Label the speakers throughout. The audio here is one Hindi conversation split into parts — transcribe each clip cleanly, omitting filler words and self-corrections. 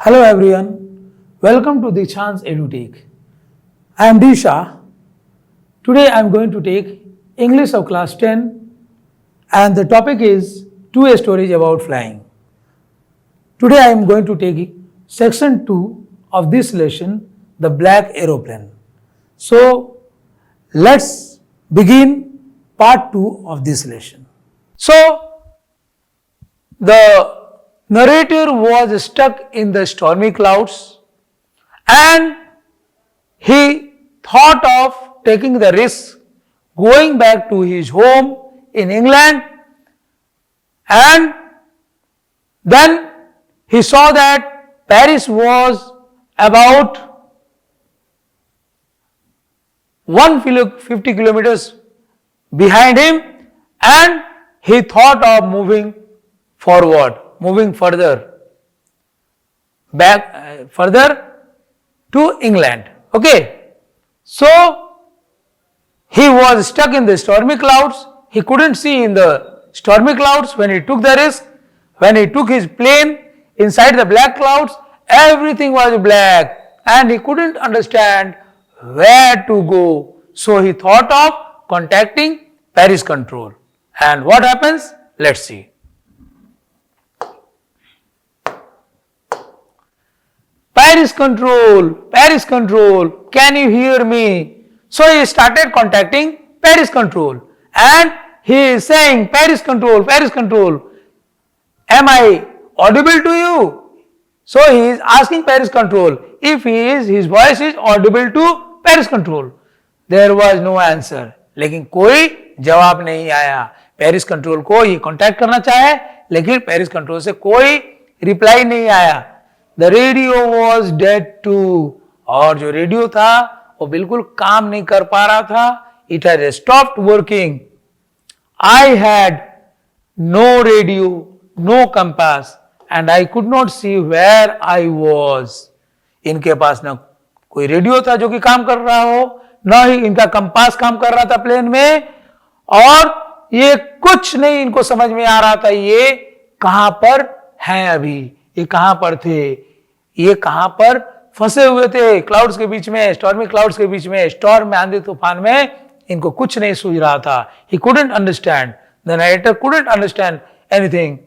Speaker 1: Hello everyone, welcome to Dikshant's EduTech. I am Disha. Today I am going to take English of class 10 and the topic is two stories about flying. Today I am going to take section 2 of this lesson, the black aeroplane. So let's begin part 2 of this lesson. So the narrator was stuck in the stormy clouds and he thought of taking the risk going back to his home in England, and then he saw that Paris was about 150 kilometers behind him, and he thought of moving further to England. Okay, so he was stuck in the stormy clouds. He couldn't see in the stormy clouds when he took the risk. When he took his plane inside the black clouds, everything was black and he couldn't understand where to go. So he thought of contacting Paris control. And what happens? Let's see. Paris control, can you hear me? So he started contacting Paris control and he is saying, Paris control, am I audible to you? So he is asking Paris control if his voice is audible to Paris control. There was no answer. लेकिन कोई जवाब नहीं आया. पेरिस कंट्रोल को ये कांटेक्ट करना चाहे लेकिन पेरिस कंट्रोल से कोई रिप्लाई नहीं आया. The radio was dead too. और जो रेडियो था वो बिल्कुल काम नहीं कर पा रहा था. It had stopped working. I had no radio, no compass and I could not see where I was. इनके पास ना कोई रेडियो था जो कि काम कर रहा हो, ना ही इनका कंपास काम कर रहा था प्लेन में, और ये कुछ नहीं इनको समझ में आ रहा था ये कहां पर हैं अभी, ये कहां पर थे, ये कहां पर फंसे हुए थे क्लाउड्स के बीच में, स्टॉर्मी क्लाउड्स के बीच में, स्टॉर्म में, आंधी तूफान में. इनको कुछ नहीं सूझ रहा था. He couldn't understand. The narrator couldn't understand anything.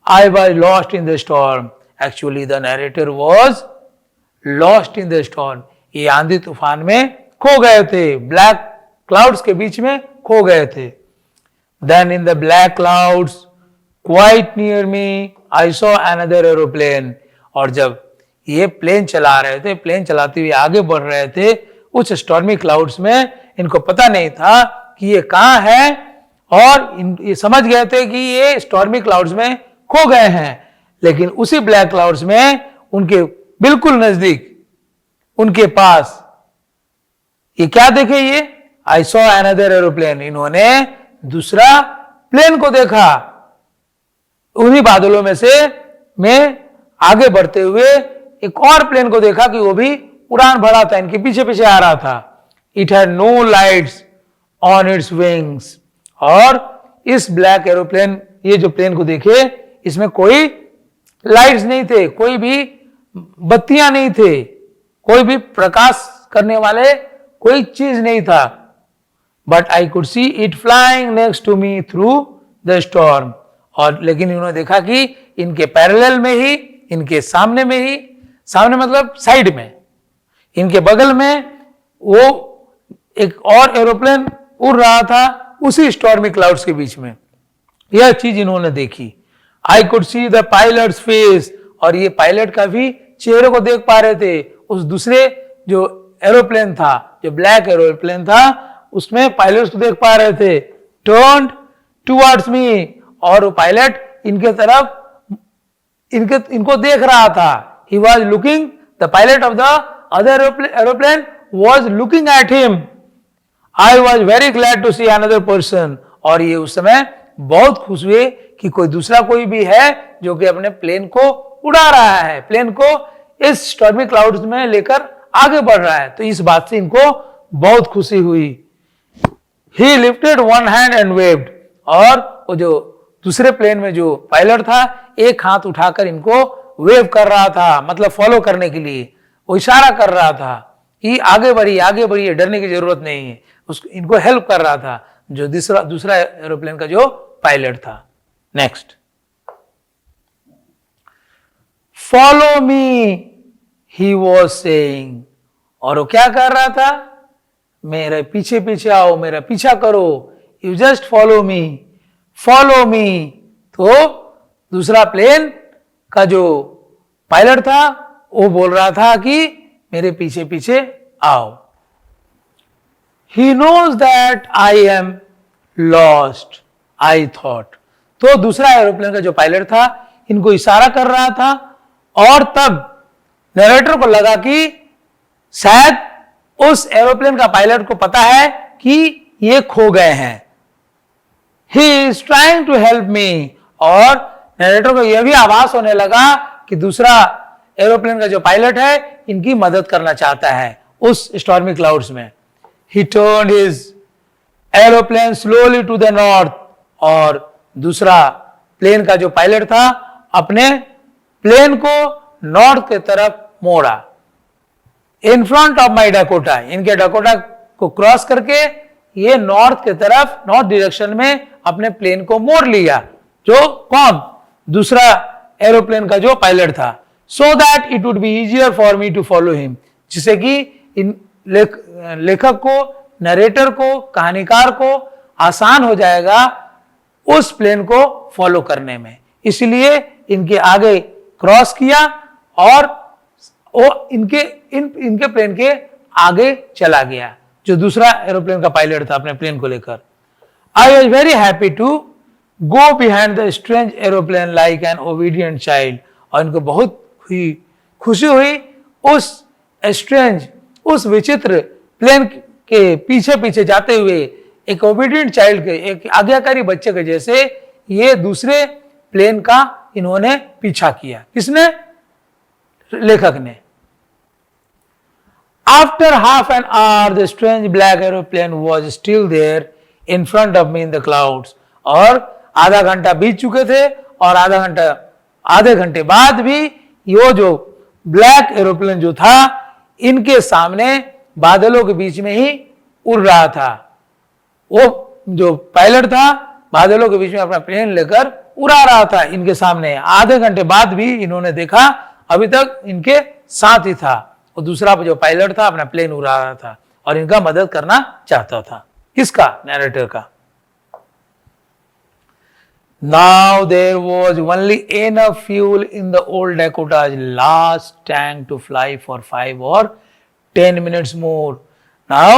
Speaker 1: I was lost in the storm. Actually, the narrator was lost in the storm. ये आंधी तूफान में खो गए थे, ब्लैक क्लाउड्स के बीच में खो गए थे. Then in the black clouds, quite near me, I saw another aeroplane. और जब ये प्लेन चला रहे थे, प्लेन चलाते हुए आगे बढ़ रहे थे उस स्टॉर्मी क्लाउड्स में, इनको पता नहीं था कि ये कहां है और ये समझ गए थे कि ये स्टॉर्मी क्लाउड्स में खो गए हैं. लेकिन उसी ब्लैक क्लाउड्स में उनके बिल्कुल नजदीक, उनके पास ये क्या देखे, ये आई सॉ अनदर एरोप्लेन. इन्होंने दूसरा प्लेन को देखा. उन्हीं बादलों में से मैं आगे बढ़ते हुए एक और प्लेन को देखा कि वो भी उड़ान भरा था, इनके पीछे पीछे आ रहा था. It had no lights on its wings. और इस ब्लैक एरोप्लेन, ये जो प्लेन को देखे, इसमें कोई लाइट्स नहीं थे, कोई भी बत्तियां नहीं थे, कोई भी प्रकाश करने वाले कोई चीज नहीं था. But I could see it flying next to me through the storm. और लेकिन इन्होंने देखा कि इनके पैरेलल में ही, इनके सामने में ही, सामने मतलब साइड में, इनके बगल में वो एक और एरोप्लेन उड़ रहा था उसी स्टॉर्मी क्लाउड्स के बीच में. यह चीज इन्होंने देखी. आई could see the pilots face. और ये पायलट का भी चेहरे को देख पा रहे थे. उस दूसरे जो एरोप्लेन था, जो ब्लैक एरोप्लेन था, उसमें पायलट्स को देख पा रहे थे. Turned towards me. और वो पायलट इनके तरफ इनको देख रहा था. He was looking, the pilot of the other aeroplane was looking at him. I was very glad to see another person. और ये उस समय बहुत खुश हुए कि कोई दूसरा कोई भी है जो कि अपने प्लेन को उड़ा रहा है, प्लेन को इस स्टॉर्मी क्लाउड्स में लेकर आगे बढ़ रहा है. तो इस बात से इनको बहुत खुशी हुई. He lifted one hand and waved. और वो जो दूसरे प्लेन में जो पायलट था एक हाथ उठाकर इनको वेव कर रहा था, मतलब फॉलो करने के लिए वो इशारा कर रहा था कि आगे बढ़िए, डरने की जरूरत नहीं है, उसको इनको हेल्प कर रहा था जो दूसरा एरोप्लेन का जो पायलट था। Next, follow me he was saying, और वो क्या कर रहा था, मेरे पीछे पीछे आओ, मेरा पीछा करो, यू जस्ट फॉलो मी। तो दूसरा प्लेन का जो पायलट था वो बोल रहा था कि मेरे पीछे पीछे आओ। He knows that I am lost I thought, तो दूसरा एरोप्लेन का जो पायलट था इनको इशारा कर रहा था, और तब नरेटर को लगा कि शायद उस एरोप्लेन का पायलट को पता है कि ये खो गए हैं। He is trying to help me, और नरेटर को यह भी आभास होने लगा कि दूसरा एरोप्लेन का जो पायलट है इनकी मदद करना चाहता है उस स्टॉर्मी क्लाउड्स में। He turned his aeroplane slowly to the north, और दूसरा प्लेन का जो पायलट था अपने प्लेन को नॉर्थ की तरफ मोड़ा। In front of my Dakota, इनके डकोटा को क्रॉस करके ये नॉर्थ की तरफ, नॉर्थ डायरेक्शन में अपने प्लेन को मोड़ लिया। जो कौन, दूसरा एरोप्लेन का जो पायलट था। So that it would be easier for me to follow him, जिससे कि इन लेखक को, नरेटर को, कहानीकार को आसान हो जाएगा उस प्लेन को फॉलो करने में। इसलिए इनके आगे क्रॉस किया और वो इनके प्लेन के आगे चला गया, जो दूसरा एरोप्लेन का पायलट था अपने प्लेन को लेकर। I was very happy to go behind the strange aeroplane like an obedient child, और इनको बहुत खुशी हुई उस स्ट्रेंज, उस विचित्र प्लेन के पीछे पीछे जाते हुए एक ओबीडियंट चाइल्ड के, एक आज्ञाकारी बच्चे के जैसे ये दूसरे प्लेन का इन्होंने पीछा किया। किसने, लेखक ने। After half an hour, the strange black aeroplane was still there in front of me in the clouds. और आधा घंटा बीत चुके थे, और आधे घंटे बाद भी ये जो ब्लैक एरोप्लेन जो था इनके सामने बादलों के बीच में ही उड़ रहा था। वो जो पायलट था बादलों के बीच में अपना प्लेन लेकर उड़ा रहा था इनके सामने। आधे घंटे बाद भी इन्होंने देखा, अभी तक इनके साथ ही था, और दूसरा जो पायलट था अपना प्लेन उड़ा रहा था और इनका मदद करना चाहता था। किसका, नैरेटर का। Now there was only enough fuel in the old Dakota's last tank to fly for 5 or 10 minutes more. Now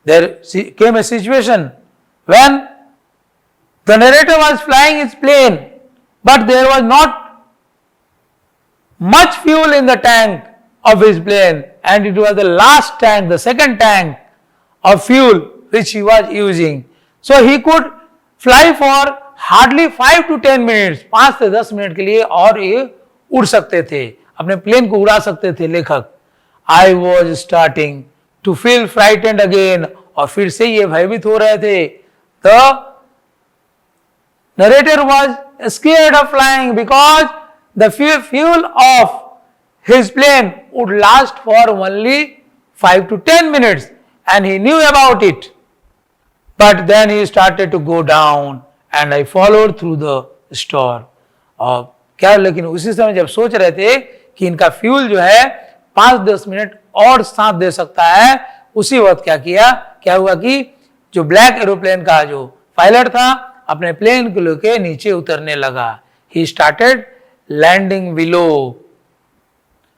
Speaker 1: there came a situation when the narrator was flying his plane, but there was not much fuel in the tank of his plane, and it was the last tank, the second tank of fuel which he was using. So he could fly for hardly 5 to 10 minutes, 5 से 10 मिनट के लिए और ये उड़ सकते थे, अपने प्लेन को उड़ा सकते थे लेखक। I was starting to feel frightened again, और फिर से ये भयभीत हो रहे थे। The narrator was scared of flying because the fuel of his plane would last for only 5 to 10 minutes and he knew about it. But then he started to go down and I followed through the storm. और क्या, लेकिन उसी समय जब सोच रहे थे कि इनका फ्यूल जो है 5-10 मिनट और साथ दे सकता है, उसी वक्त क्या हुआ कि जो ब्लैक एरोप्लेन का जो पायलट था अपने प्लेन को लेके नीचे उतरने लगा। He started landing below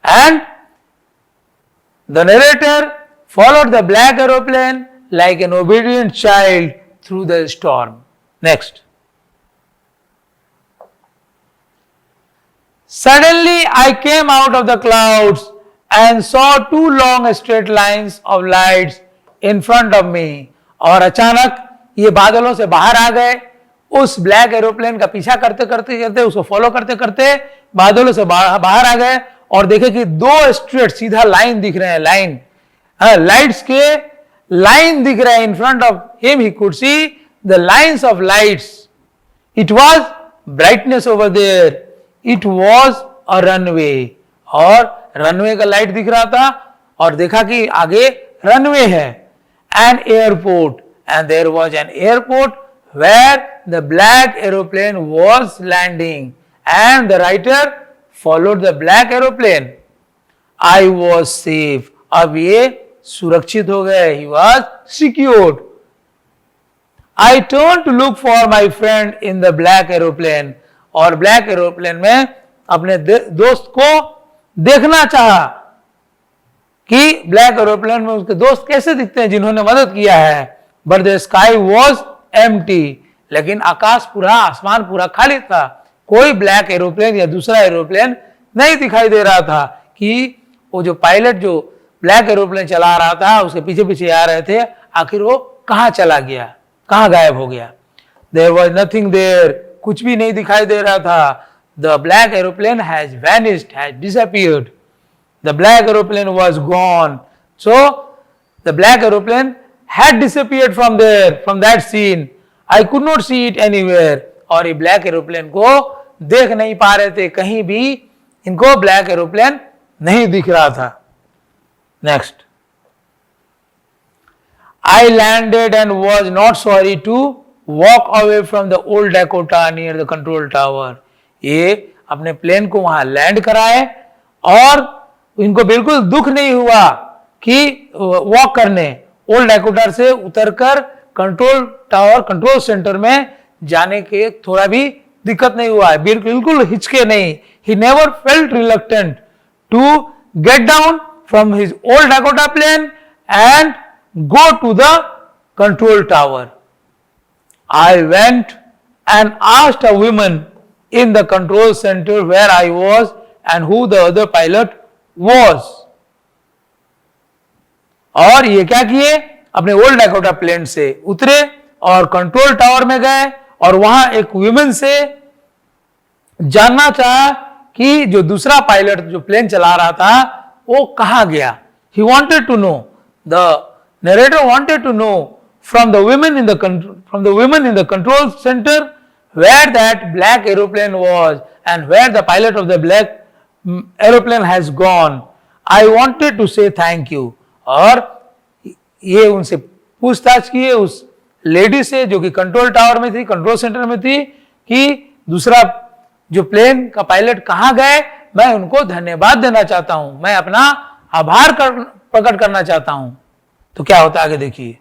Speaker 1: and the narrator followed the black aeroplane like an obedient child through the storm. Next. Suddenly I came out of the clouds and saw 2 long straight lines of lights in front of me. और अचानक ये बादलों से बाहर आ गए, उस ब्लैक एरोप्लेन का पीछा करते करते उसको फॉलो करते करते बादलों से बाहर आ गए और देखे कि 2 स्ट्रेट सीधा लाइन दिख रहे हैं, लाइन, लाइट्स के लाइन दिख रहे हैं। In front of him he could see the lines of lights. It was brightness over there. It was a runway, और रनवे का लाइट दिख रहा था और देखा कि आगे रनवे है। An airport, and there was an airport where the black aeroplane was landing and the writer followed the black aeroplane. I was safe, अब ये सुरक्षित हो गए, he was secured. I turn to look for my friend in the black aeroplane, और ब्लैक एरोप्लेन में अपने दोस्त को देखना चाहा कि ब्लैक एरोप्लेन में उसके दोस्त कैसे दिखते हैं जिन्होंने मदद किया है। But the sky was empty, लेकिन आकाश पूरा, आसमान पूरा खाली था, कोई ब्लैक एरोप्लेन या दूसरा एरोप्लेन नहीं दिखाई दे रहा था कि वो जो पायलट जो ब्लैक एरोप्लेन चला रहा था उसके पीछे पीछे आ रहे थे, आखिर वो कहाँ चला गया, कहाँ गायब हो गया। देयर वाज नथिंग देयर, कुछ भी नहीं दिखाई दे रहा था। The black aeroplane has vanished, has disappeared. The black aeroplane was gone, so the black aeroplane had disappeared from there, from that scene. I could not see it anywhere. और ये ब्लैक एरोप्लेन को देख नहीं पा रहे थे, कहीं भी इनको ब्लैक एरोप्लेन नहीं दिख रहा था। Next, I landed and was not sorry to walk away from the old Dakota near the control tower. ये अपने प्लेन को वहां लैंड कराए और इनको बिल्कुल दुख नहीं हुआ कि वॉक करने, ओल्ड डैकोटा से उतरकर कंट्रोल टावर, कंट्रोल सेंटर में जाने के थोड़ा भी दिक्कत नहीं हुआ, बिल्कुल हिचके नहीं। He never felt reluctant to get down from his old Dakota plane and go to the control tower. I went and asked a woman in the control center where I was and who the other pilot was. और ये क्या किए, अपने ओल्ड डैकोटा प्लेन से उतरे और कंट्रोल टावर में गए और वहां एक वुमेन से जानना चाहा कि जो दूसरा पायलट जो प्लेन चला रहा था वो कहां गया। He wanted to know, the narrator wanted to know from the women in the control center where that black aeroplane was and where the pilot of the black aeroplane has gone. I wanted to say thank you. और ये उनसे पूछताछ किए उस लेडी से जो कि कंट्रोल टावर में थी, कंट्रोल सेंटर में थी, कि दूसरा जो प्लेन का पायलट कहां गए, मैं उनको धन्यवाद देना चाहता हूं, मैं अपना आभार प्रकट करना चाहता हूं। तो क्या होता है आगे देखिए।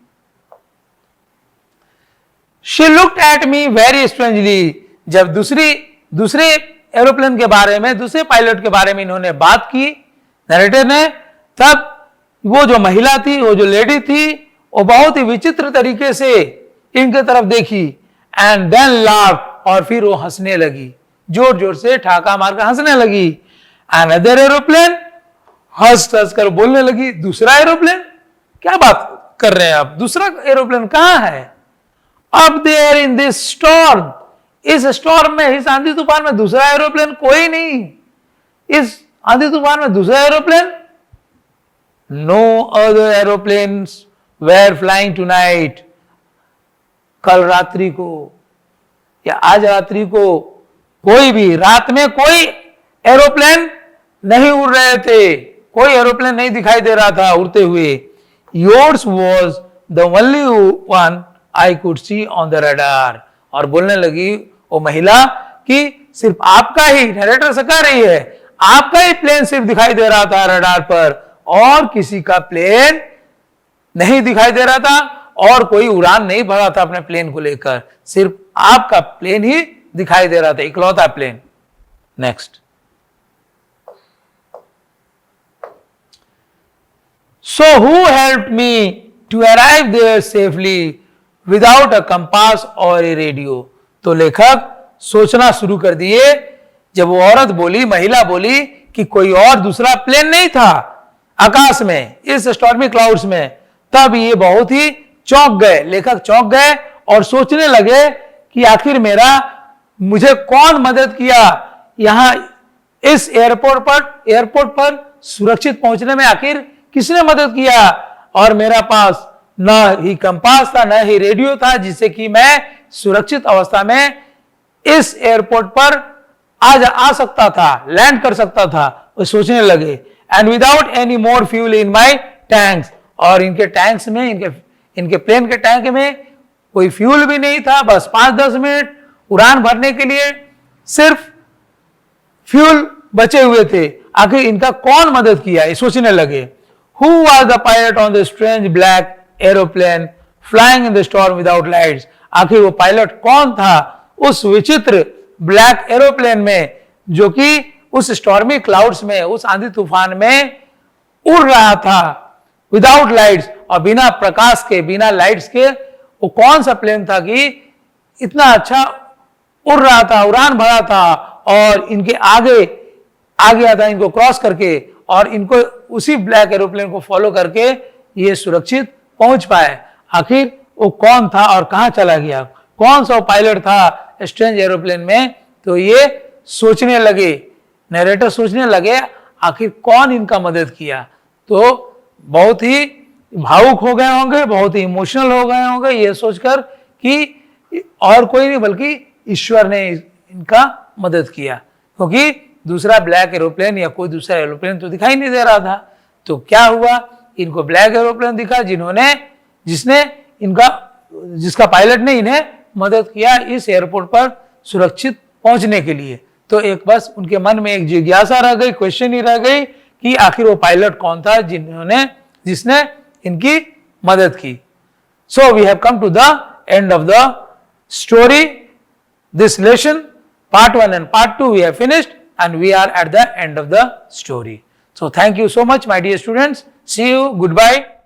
Speaker 1: She looked at me very strangely. जब दूसरे एरोप्लेन के बारे में, दूसरे पायलट के बारे में इन्होंने बात की नरेटर ने, तब वो जो महिला थी, वो जो लेडी थी, वो बहुत ही विचित्र तरीके से इनके तरफ देखी एंड देन लाफ, और फिर वो हंसने लगी, जोर जोर से ठाका मारकर हंसने लगी। अनदर एरोप्लेन, हंस हंस कर बोलने लगी, दूसरा एरोप्लेन, क्या बात कर रहे हैं आप, दूसरा एरोप्लेन कहां है? अब देयर इन दिस स्टॉर्म, इस स्टॉर्म में, इस आंधी तूफान में दूसरा एरोप्लेन कोई नहीं, इस आंधी तूफान में दूसरा aeroplane, no other aeroplanes were flying tonight. कल रात्रि को या आज रात्रि को कोई भी, रात में कोई एरोप्लेन नहीं उड़ रहे थे, कोई एरोप्लेन नहीं दिखाई दे रहा था उड़ते हुए। Yours was the only one I could C on the radar. और बोलने लगी वो महिला कि सिर्फ आपका ही, नरेटर से कह रही है, आपका ही प्लेन सिर्फ दिखाई दे रहा था रडार पर, और किसी का प्लेन नहीं दिखाई दे रहा था, और कोई उड़ान नहीं भरा था अपने प्लेन को लेकर, सिर्फ आपका प्लेन ही दिखाई दे रहा था, इकलौता plane. Next, So who helped me to arrive there safely without a compass or a radio? तो लेखक सोचना शुरू कर दिए, जब वो औरत बोली, महिला बोली कि कोई और दूसरा प्लेन नहीं था आकाश में, इस स्टॉर्मी क्लाउड्स में, तब ये बहुत ही चौंक गए, लेखक चौंक गए और सोचने लगे कि आखिर मुझे कौन मदद किया यहां इस एयरपोर्ट पर सुरक्षित पहुंचने में, आखिर किसने मदद किया? और मेरा पास न ही कंपास था, न ही रेडियो था, जिससे कि मैं सुरक्षित अवस्था में इस एयरपोर्ट पर आज आ सकता था, लैंड कर सकता था, वो सोचने लगे। And without any more fuel in my tanks, और इनके टैंक्स में, इनके प्लेन के टैंक में कोई फ्यूल भी नहीं था। बस 5-10 मिनट उड़ान भरने के लिए सिर्फ फ्यूल बचे हुए थे। आखिर इनका कौन मदद किया, ये सोचने लगे। Who was the pilot on the strange black aeroplane flying in the storm without lights? आखिर वो पायलट कौन था उस विचित्र ब्लैक एरोप्लेन में, जो कि उस स्टॉर्मी क्लाउड्स में, उस आंधी तूफान में उड़ रहा था विदाउट लाइट्स, और बिना प्रकाश के, बिना लाइट्स के। वो कौन सा प्लेन था कि इतना अच्छा उड़ रहा था, उड़ान भरा था, और इनके आगे आ गया था, इनको क्रॉस करके, और इनको उसी ब्लैक एरोप्लेन को फॉलो करके ये सुरक्षित पहुंच पाए। आखिर वो कौन था और कहां चला गया, कौन सा पायलट था स्ट्रेंज एरोप्लेन में? तो ये सोचने लगे, नरेटर सोचने लगे आखिर कौन इनका मदद किया। तो बहुत ही भावुक हो गए होंगे, बहुत ही इमोशनल हो गए होंगे ये सोचकर कि और कोई नहीं बल्कि ईश्वर ने इनका मदद किया, क्योंकि दूसरा ब्लैक एरोप्लेन या कोई दूसरा एरोप्लेन तो दिखाई नहीं दे रहा था। तो क्या हुआ, इनको ब्लैक एरोप्लेन दिखा जिसका पायलट ने इन्हें मदद किया इस एयरपोर्ट पर सुरक्षित पहुंचने के लिए। तो एक बस उनके मन में एक जिज्ञासा रह गई, क्वेश्चन ही रह गई कि आखिर वो पायलट कौन था जिसने इनकी मदद की। So we have come to the end of the story, this lesson part 1 and part 2 we have finished, and we are at the end of the story. So thank you so much my dear students. See you. Goodbye.